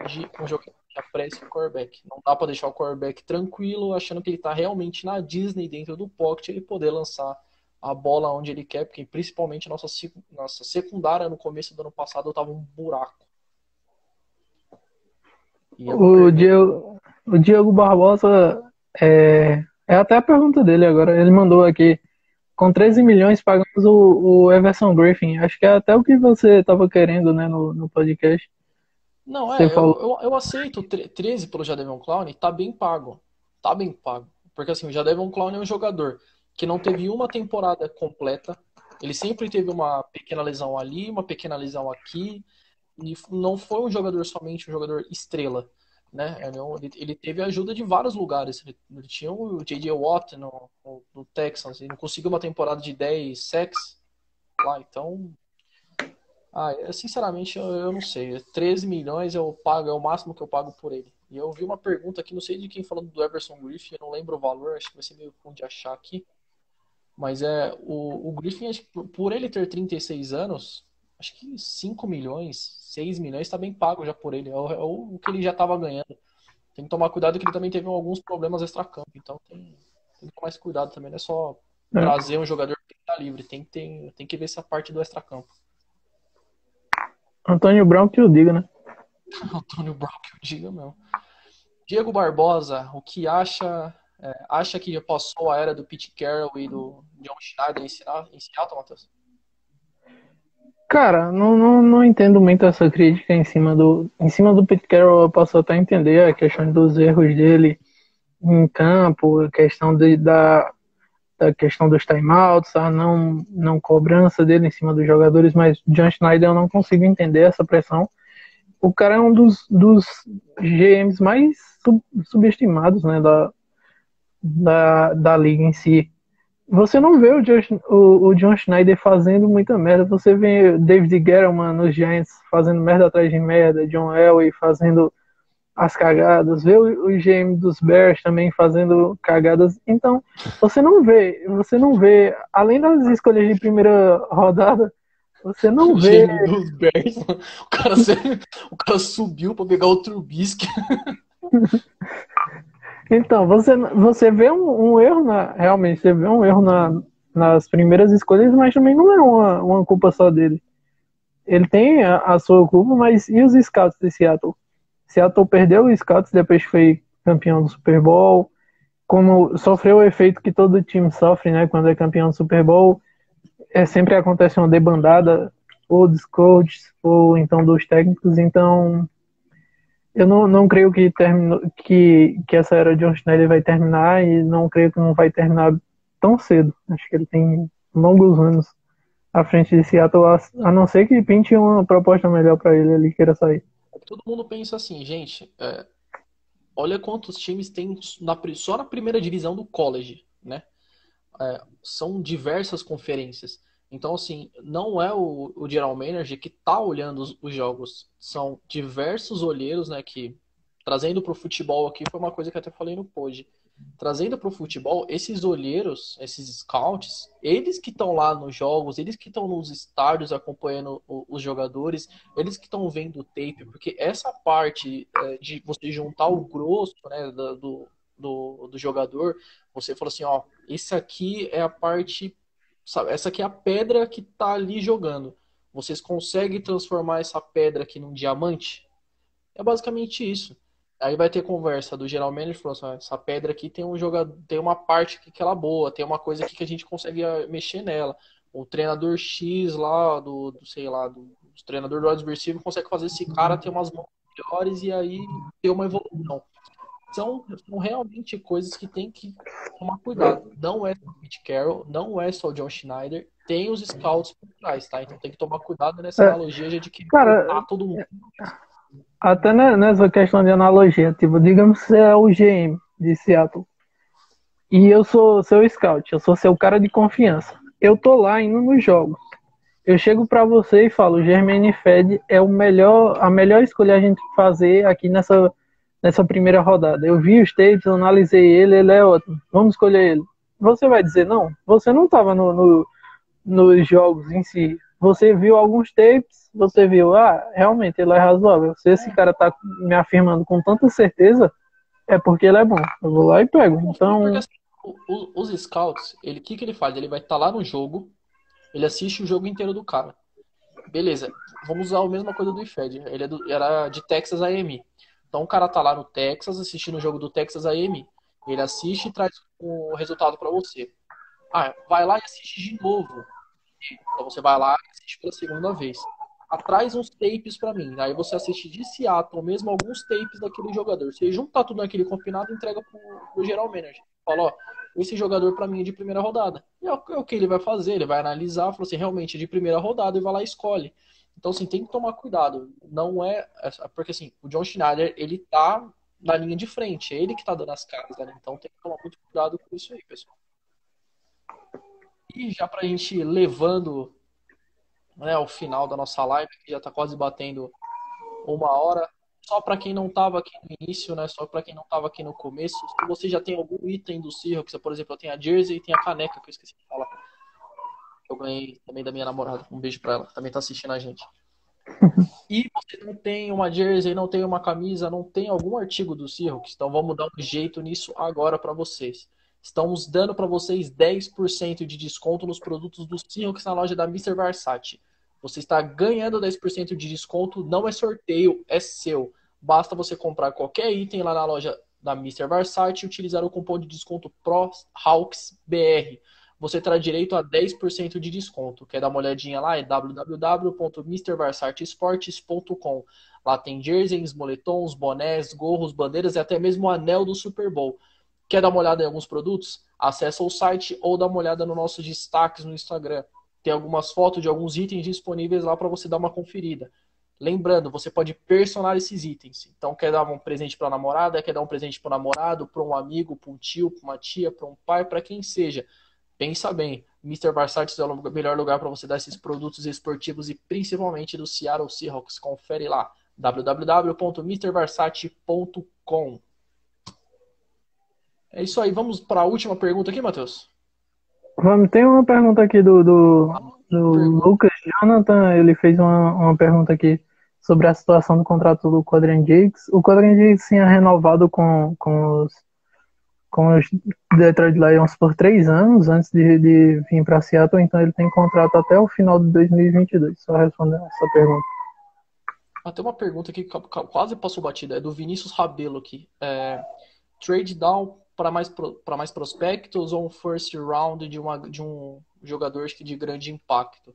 de um jogador que apresse o quarterback. Não dá para deixar o quarterback tranquilo, achando que ele está realmente na Disney dentro do pocket, ele poder lançar a bola onde ele quer, porque principalmente nossa secundária no começo do ano passado estava um buraco. O Diego Barbosa É até a pergunta dele agora. Ele mandou aqui, com 13 milhões pagamos o Everson Griffin. Acho que é até o que você estava querendo, né, no podcast. Não, Você falou. eu aceito 13 pelo Jadeveon Clowney, tá bem pago. Tá bem pago. Porque assim, o Jadeveon Clowney é um jogador que não teve uma temporada completa. Ele sempre teve uma pequena lesão ali, uma pequena lesão aqui. E não foi um jogador somente um jogador estrela, né? Ele teve ajuda de vários lugares. Ele tinha o J.J. Watt no Texans. Ele não conseguiu uma temporada de 10 sacks lá, então sinceramente, eu não sei. 13 milhões eu pago, é o máximo que eu pago por ele. E eu vi uma pergunta aqui, não sei de quem falando do Everson Griffin, eu não lembro o valor, acho que vai ser meio ruim de achar aqui. Mas o Griffin, acho que por ele ter 36 anos, acho que 5 milhões, 6 milhões está bem pago já por ele. O que ele já estava ganhando. Tem que tomar cuidado que ele também teve alguns problemas extra-campo. Então tem que tomar esse cuidado também. Não é só É, trazer um jogador que está livre. Tem que ver essa parte do extra-campo. Antônio Brown que eu diga, né? Antônio Brown que eu diga, meu. Diego Barbosa, o que acha? Acha que já passou a era do Pete Carroll e do John Schneider em Seattle, Matheus? Cara, não entendo muito essa crítica em cima do Pete Carroll. Eu posso até entender a questão dos erros dele em campo, a questão da questão dos timeouts, a não cobrança dele em cima dos jogadores, mas John Schneider eu não consigo entender essa pressão. O cara é um dos GMs mais subestimados, né, da liga em si. Você não vê o John Schneider fazendo muita merda. Você vê David Gettleman nos Giants fazendo merda atrás de merda, John Elway fazendo as cagadas, vê o GM dos Bears também fazendo cagadas. Então, você não vê, além das escolhas de primeira rodada, você não O vê. GM dos Bears, o cara subiu pra pegar o Trubisky. Então, você vê um erro realmente, você vê um erro nas primeiras escolhas, mas também não é uma culpa só dele. Ele tem a sua culpa, mas e os scouts de Seattle? Seattle perdeu os scouts depois que foi campeão do Super Bowl, como sofreu o efeito que todo time sofre, né, quando é campeão do Super Bowl, sempre acontece uma debandada ou dos coaches ou então dos técnicos. Então eu não creio que essa era de John Schneider vai terminar, e não creio que não vai terminar tão cedo. Acho que ele tem longos anos à frente de Seattle, a não ser que pinte uma proposta melhor para ele, ele queira sair. Todo mundo pensa assim, gente, olha quantos times tem só na primeira divisão do college, né? São diversas conferências. Então, assim, não é o general manager que tá olhando os jogos. São diversos olheiros, né, que trazendo para o futebol aqui foi uma coisa que eu até falei no pod. Trazendo para o futebol, esses olheiros, esses scouts, eles que estão lá nos jogos, eles que estão nos estádios acompanhando os jogadores, eles que estão vendo o tape, porque essa parte de você juntar o grosso, né, do jogador, você falou assim, ó, esse aqui é a parte, sabe, essa aqui é a pedra que tá ali jogando. Vocês conseguem transformar essa pedra aqui num diamante? É basicamente isso. Aí vai ter conversa do geral manager, falou assim, essa pedra aqui tem um jogador, tem uma parte aqui que ela é boa, tem uma coisa aqui que a gente consegue mexer nela. O treinador X lá, sei lá, do treinador do wide receiver consegue fazer esse cara ter umas mãos melhores e aí ter uma evolução. São realmente coisas que tem que tomar cuidado. Não é só o Pete Carroll, não é só o John Schneider, tem os scouts por trás, tá? Então tem que tomar cuidado nessa É, analogia de que cara, culpar todo mundo. até nessa questão de analogia, tipo, digamos que você é o GM de Seattle e eu sou seu scout, eu sou seu cara de confiança. Eu tô lá indo nos jogos. Eu chego para você e falo, o Germaine Fed é a melhor escolha a gente fazer aqui nessa primeira rodada. Eu vi os tapes, eu analisei ele é ótimo. Vamos escolher ele. Você vai dizer não? Você não estava nos jogos em si. Você viu alguns tapes, você viu, realmente ele é razoável. Se esse cara tá me afirmando com tanta certeza, é porque ele é bom. Eu vou lá e pego. Porque Então, assim, os scouts, o que ele faz? Ele vai estar lá no jogo, ele assiste o jogo inteiro do cara. Beleza, vamos usar a mesma coisa do IFED. Era de Texas A&M. Então o cara tá lá no Texas, assistindo o jogo do Texas A&M. Ele assiste e traz o resultado para você. Ah, vai lá e assiste de novo. Então você vai lá e assiste pela segunda vez. Traz uns tapes para mim. Aí você assiste de Seattle mesmo alguns tapes daquele jogador. Você junta tudo naquele combinado e entrega pro General Manager. Fala, ó, esse jogador para mim é de primeira rodada. E é o que ele vai fazer, ele vai analisar, fala assim, realmente é de primeira rodada e vai lá e escolhe. Então, assim, tem que tomar cuidado. Não é... Porque, assim, o John Schneider, ele tá na linha de frente. É ele que tá dando as caras, né? Então tem que tomar muito cuidado com isso aí, pessoal. E já pra gente ir levando, né, o final da nossa live, que já está quase batendo 1 hora. Só para quem não estava aqui no início, né? Só para quem não estava aqui no começo, se você já tem algum item do Seahawks, por exemplo, eu tenho a jersey e tenho a caneca, que eu esqueci de falar. Eu ganhei também da minha namorada. Um beijo para ela, também está assistindo a gente. E você não tem uma jersey, não tem uma camisa, não tem algum artigo do Seahawks, então vamos dar um jeito nisso agora para vocês. Estamos dando para vocês 10% de desconto nos produtos do Seahawks na loja da Mr. Versace. Você está ganhando 10% de desconto, não é sorteio, é seu. Basta você comprar qualquer item lá na loja da Mr. Versace e utilizar o cupom de desconto PROHAWKSBR. Você terá direito a 10% de desconto. Quer dar uma olhadinha lá? É www.mrversatiesportes.com. Lá tem jerseys, moletons, bonés, gorros, bandeiras e até mesmo o anel do Super Bowl. Quer dar uma olhada em alguns produtos? Acesse o site ou dá uma olhada nos nossos destaques no Instagram. Tem algumas fotos de alguns itens disponíveis lá para você dar uma conferida. Lembrando, você pode personalizar esses itens. Então, quer dar um presente para a namorada, quer dar um presente para o namorado, para um amigo, para um tio, para uma tia, para um pai, para quem seja. Pensa bem, Mr. Versace é o melhor lugar para você dar esses produtos esportivos e principalmente do Seattle Seahawks. Confere lá, www.mrversace.com. É isso aí, vamos para a última pergunta aqui, Matheus? Vamos, tem uma pergunta aqui do Lucas Jonathan. Ele fez uma pergunta aqui sobre a situação do contrato do Quadrian Jakes. O Quadrian Jakes tinha renovado com os Detroit Lions por 3 anos antes de vir para Seattle, então ele tem contrato até o final de 2022. Só respondendo essa pergunta. Tem uma pergunta aqui que quase passou batida, é do Vinícius Rabelo aqui. Trade down para mais prospectos ou um first round de um jogador de grande impacto?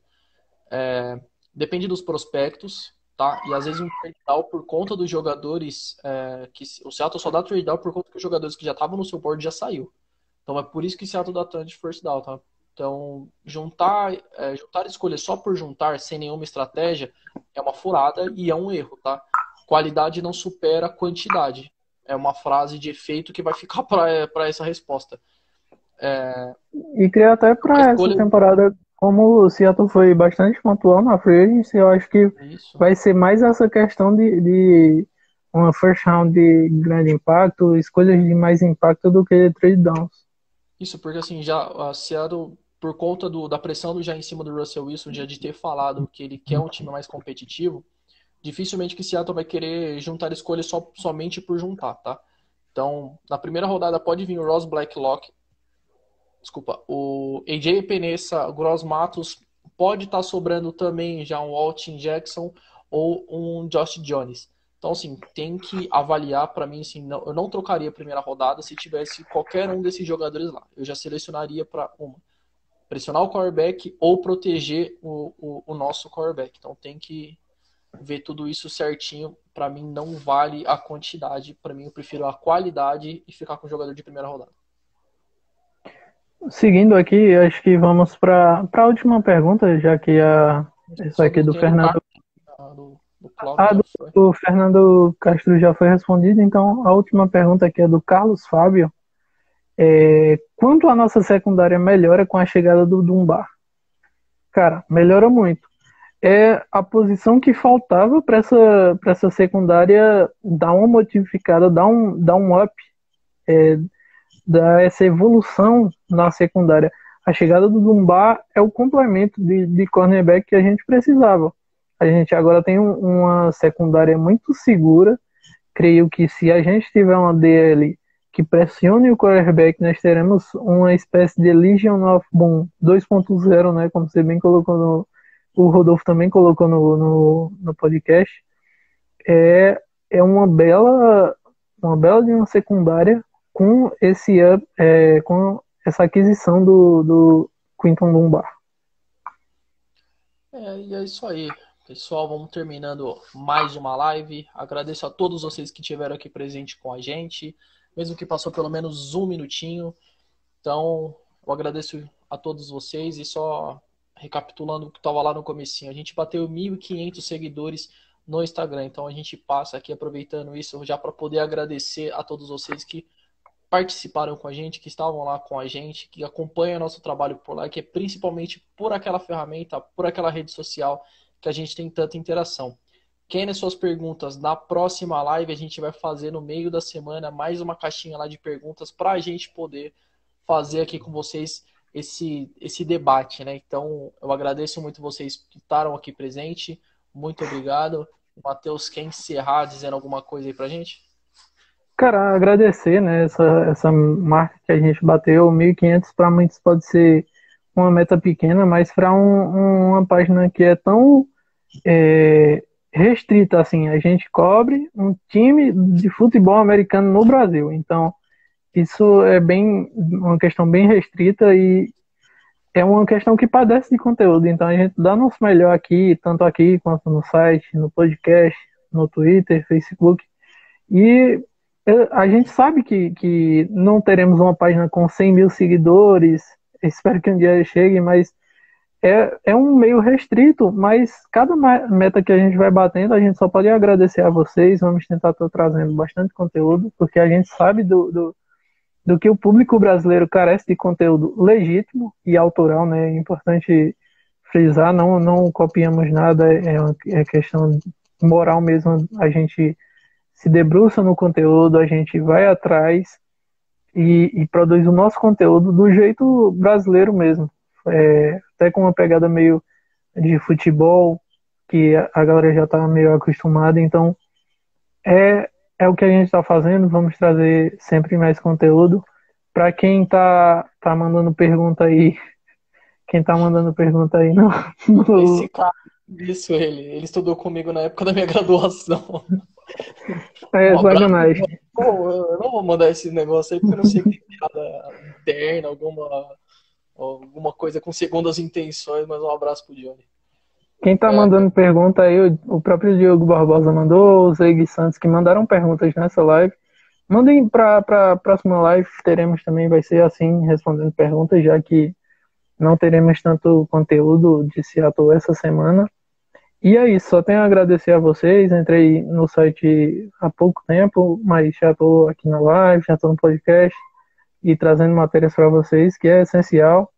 Depende dos prospectos, tá? E às vezes um trade down por conta dos jogadores que o Seattle só dá trade down por conta que os jogadores que já estavam no seu board já saiu. Então é por isso que o Seattle dá tanto de first down, tá? Então juntar escolhas só por juntar sem nenhuma estratégia é uma furada e é um erro, tá? Qualidade não supera quantidade. É uma frase de efeito que vai ficar para essa resposta. E creio até para essa temporada, como o Seattle foi bastante pontual na free agency, eu acho que vai ser mais essa questão de uma first round de grande impacto, escolhas de mais impacto do que trade downs. Isso, porque assim, já a Seattle, por conta da pressão já em cima do Russell Wilson, já de ter falado que ele quer um time mais competitivo, dificilmente que Seattle vai querer juntar escolhas somente por juntar, tá? Então, na primeira rodada pode vir o Ross Blacklock, o AJ Epenesa, o Gross Matos, pode estar sobrando também já um Alton Jackson ou um Josh Jones. Então, assim, tem que avaliar, para mim, assim, eu não trocaria a primeira rodada se tivesse qualquer um desses jogadores lá. Eu já selecionaria para pressionar o quarterback ou proteger o nosso quarterback. Então, tem que ver tudo isso certinho. Para mim, não vale a quantidade. Para mim, eu prefiro a qualidade e ficar com o jogador de primeira rodada. Seguindo aqui, acho que vamos para a última pergunta, já que essa aqui do Fernando... do Fernando Castro já foi respondida, então a última pergunta aqui é do Carlos Fábio. Quanto a nossa secundária melhora com a chegada do Dunbar? Cara, melhora muito. É a posição que faltava para essa secundária dar uma modificada, dar um up, dar essa evolução na secundária. A chegada do Dunbar é o complemento de cornerback que a gente precisava. A gente agora tem uma secundária muito segura. Creio que se a gente tiver uma DL que pressione o quarterback, nós teremos uma espécie de Legion of Boom 2.0, né? Como você bem colocou o Rodolfo também colocou no podcast. É uma bela de uma secundária com com essa aquisição do Quinton Dunbar. E é isso aí. Pessoal, vamos terminando mais uma live. Agradeço a todos vocês que estiveram aqui presente com a gente, mesmo que passou pelo menos um minutinho. Então, eu agradeço a todos vocês e só recapitulando o que estava lá no comecinho. A gente bateu 1.500 seguidores no Instagram, então a gente passa aqui aproveitando isso já para poder agradecer a todos vocês que participaram com a gente, que estavam lá com a gente, que acompanham nosso trabalho por lá, que é principalmente por aquela ferramenta, por aquela rede social que a gente tem tanta interação. Querem suas perguntas na próxima live, a gente vai fazer no meio da semana mais uma caixinha lá de perguntas para a gente poder fazer aqui com vocês esse debate, né? Então, eu agradeço muito vocês que estaram aqui presente. Muito obrigado. Matheus, quer encerrar dizendo alguma coisa aí pra gente? Cara, agradecer, né, essa marca que a gente bateu, 1.500 para muitos pode ser uma meta pequena, mas para uma página que é tão restrita assim, a gente cobre um time de futebol americano no Brasil. Então, isso é uma questão bem restrita e é uma questão que padece de conteúdo. Então, a gente dá nosso melhor aqui, tanto aqui quanto no site, no podcast, no Twitter, Facebook. E a gente sabe que não teremos uma página com 100 mil seguidores, espero que um dia chegue, mas é um meio restrito, mas cada meta que a gente vai batendo, a gente só pode agradecer a vocês, vamos tentar estar trazendo bastante conteúdo, porque a gente sabe do que o público brasileiro carece de conteúdo legítimo e autoral, né? É importante frisar, não copiamos nada, é questão moral mesmo, a gente se debruça no conteúdo, a gente vai atrás e produz o nosso conteúdo do jeito brasileiro mesmo. Até com uma pegada meio de futebol, que a galera já está meio acostumada, então é o que a gente está fazendo, vamos trazer sempre mais conteúdo. Para quem tá mandando pergunta aí, não. Esse cara, ele estudou comigo na época da minha graduação. Um abraço. Sacanagem. Eu não vou mandar esse negócio aí porque eu não sei que piada interna, alguma coisa com segundas intenções, mas um abraço pro Johnny. Quem tá mandando pergunta aí, o próprio Diogo Barbosa mandou, os Eig Santos que mandaram perguntas nessa live. Mandem para a próxima live, teremos também, vai ser assim, respondendo perguntas, já que não teremos tanto conteúdo de Seattle essa semana. E é isso, só tenho a agradecer a vocês. Entrei no site há pouco tempo, mas já estou aqui na live, já estou no podcast e trazendo matérias para vocês, que é essencial.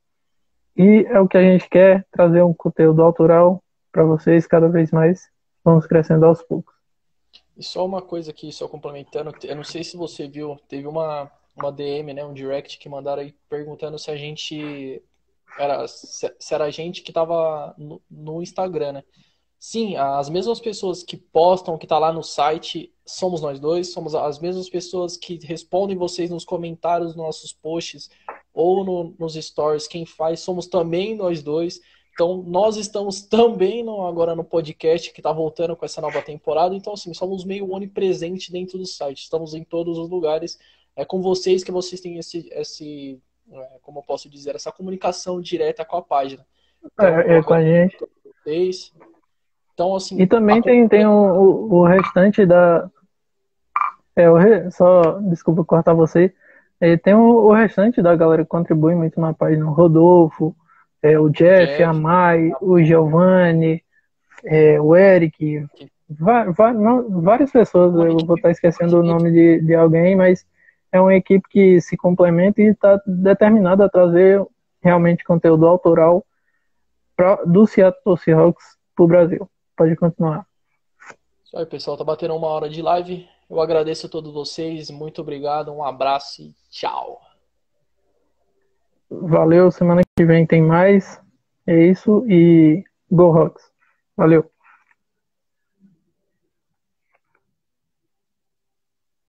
E é o que a gente quer, trazer um conteúdo autoral para vocês cada vez mais. Vamos crescendo aos poucos. E só uma coisa aqui, só complementando, eu não sei se você viu, teve uma DM, né, um direct que mandaram aí perguntando se a gente se era a gente que estava no Instagram, né? Sim, as mesmas pessoas que postam, que tá lá no site, somos nós dois, somos as mesmas pessoas que respondem vocês nos comentários dos nossos posts ou nos stories, quem faz somos também nós dois. Então, nós estamos também agora no podcast, que está voltando com essa nova temporada. Então, assim, somos meio onipresente dentro do site. Estamos em todos os lugares. É com vocês que vocês têm como eu posso dizer, essa comunicação direta com a página. Então, com a gente. Vocês. Então, assim... E também tem o restante da... Desculpa cortar você. Tem o restante da galera que contribui muito na página. O Rodolfo, o Jeff, a Mai, o Giovanni, o Eric, várias pessoas. Eu vou estar esquecendo o nome de alguém, mas é uma equipe que se complementa e está determinada a trazer realmente conteúdo autoral do Seattle Seahawks para o Brasil. Pode continuar. Isso aí, pessoal. Tá batendo 1 hora de live. Eu agradeço a todos vocês. Muito obrigado. Um abraço e tchau. Valeu. Semana que vem tem mais. É isso. E Go Hawks. Valeu.